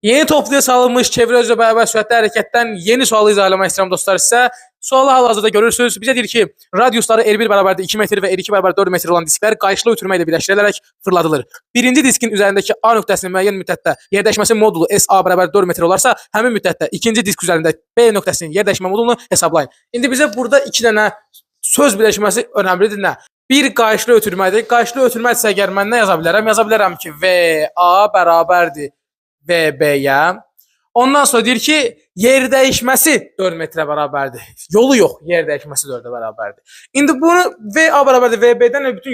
Yeni topluya salınmış çevre özlə bərabər sürətli hərəkətdən yeni sualı izah eləmək istəyirəm dostlar sizə. Sualı hal-hazırda görürsünüz. Bizə deyir ki, radiusları R1 bərabərdir 2 metr və R2 bərabər 4 metr olan disklər qayışlı ötürmə ilə birləşdirilərək fırladılır. Birinci diskin üzərindəki A nöqtəsinin müəyyən müddətdə yerdəyişməsi modulu SA bərabər 4 metr olarsa, həmin müddətdə ikinci disk üzərində B nöqtəsinin yerdəyişmə modulunu hesablayın. İndi bizə burada iki dənə söz birləşməsi önəmlidir. Nə? Bir qayışlı ötürmədir. Qayışlı ötürmədirsə əgər mən nə yaza bilərəm? Yaza bilərəm ki, VA bərabərdir VB-yə. Ondan sonra deyir ki, yer dəyişməsi 4 metrə bərabərdir. Yolu yox, yer dəyişməsi 4-ə bərabərdir. İndi bunu VA bərabərdir VB-dən bütün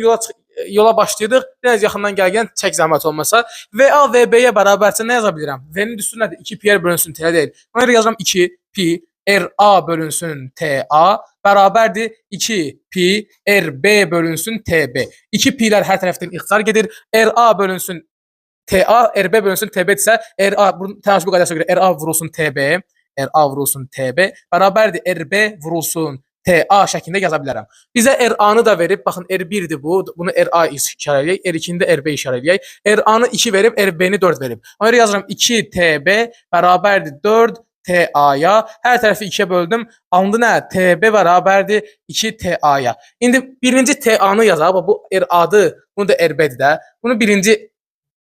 yola başlayırdıq. Biraz yaxından gəlgən çək zəhmət olmasa. VA VB-yə bərabərsə nə yaza bilirəm? V-nin üstü nədir? 2 pi r bölünsün t deyil. Ona görə yazıram 2 pi RA bölünsün TA bərabərdir 2 pi RB bölünsün TB. 2 pi'lər hər tərəfdən ixtisar gedir. RA bölünsün TA, RB bölünsün TB isə RA, tənasübü qaydasına görə RA vurulsun TB, RA vurulsun TB bərabərdir RB vurulsun TA şəklində yaza bilərəm. Bizə RA-nı da verib, baxın R1-dir bu, bunu RA işarə eləyək, R2-ni də RB işarə eləyək. RA-nı 2 verib, RB-ni 4 verib. Ona görə yazıram 2 TB bərabərdir 4 TA-ya. Hər tərəfi 2-yə böldüm. Alındı nə? TB bərabərdir 2 TA-ya. İndi birinci TA-nı yazaq, bu RA-dır, bunu da RB-dir də. Bunu birinci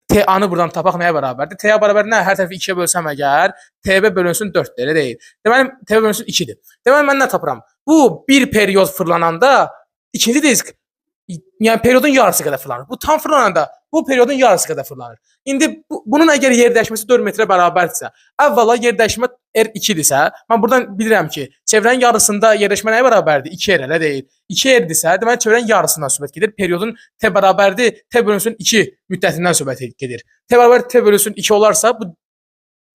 TA-nı buradan tapaq nəyə bərabərdir? TA bərabər nə? Hər tərəfi 2-yə bölsəm əgər, TB bölünsün 4-dir, elə deyil. Deməli, TB bölünsün 2-dir. Deməli, mən nə tapıram? Bu bir period fırlananda ikinci disk, yəni periodun yarısı qədər fırlanır. Bu tam fırlananda bu periodun yarısı qədər fırlanır. İndi bunun əgər yer dəyişməsi 4 metrə bərabərdirsə, əvvəla yer dəyişmə R2-dirsə, mən buradan bilirəm ki, çevrənin yarısında yer dəyişmə nəyə bərabərdir? 2R, elə deyil. 2R-dirsə, deməli çevrənin yarısından söhbət gedir. Periodun T bərabərdir, T bölünsün 2 müddətindən söhbət gedir. T bərabər T bölünsün 2 olarsa, bu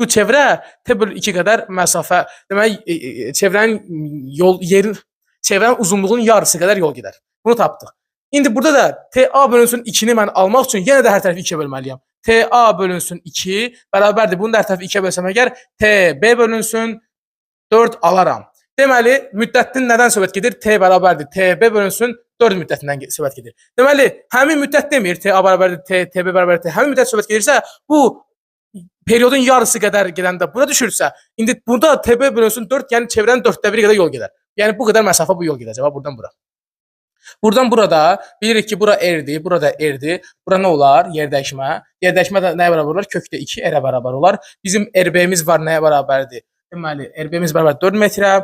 çevrə T bölü 2 qədər məsafə, deməli çevrənin uzunluğunun yarısı qədər yol gedər. Bunu tapdıq. İndi burada da TA bölünsün 2-ni mən almaq üçün yenə də hər tərəfi 2-yə bölməliyəm. TA bölünsün 2 bərabərdir. Bunu da hər tərəfi 2-yə bölsəm əgər TB bölünsün 4 alaram. Deməli, müddətin nədən söhbət gedir? T bərabərdir. TB bölünsün 4 müddətindən söhbət gedir. Deməli, həmin müddət demir. TA bərabərdir, TB bərabərdir. Həmin müddət söhbət gedirsə, bu periodun yarısı qədər gedəndə bura düşürsə, indi burada TB bölünsün 4, yəni çevrənin 4də 1 qədər yol gedər. Yəni bu qədər məsafə bu yol gedəcək. Buradan bura. Buradan burada bilirik ki, bura R-dir, burada R-dir. Bura nə olar? Yer dəyişmə. Yer dəyişmə də nəyə bərabər olar? Kökdə 2 R-ə bərabər olar. Bizim RB-miz var, nəyə bərabərdir? Deməli, RB-miz bərabər 4 metrə.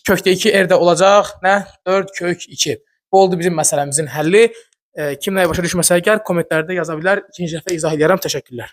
Kökdə 2 R-də olacaq. Nə? 4 kök 2. Bu oldu bizim məsələmizin həlli. Kim nəyə başa düşməsə əgər kommentlərdə yaza bilər. İkinci dəfə izah edərəm. Təşəkkürlər.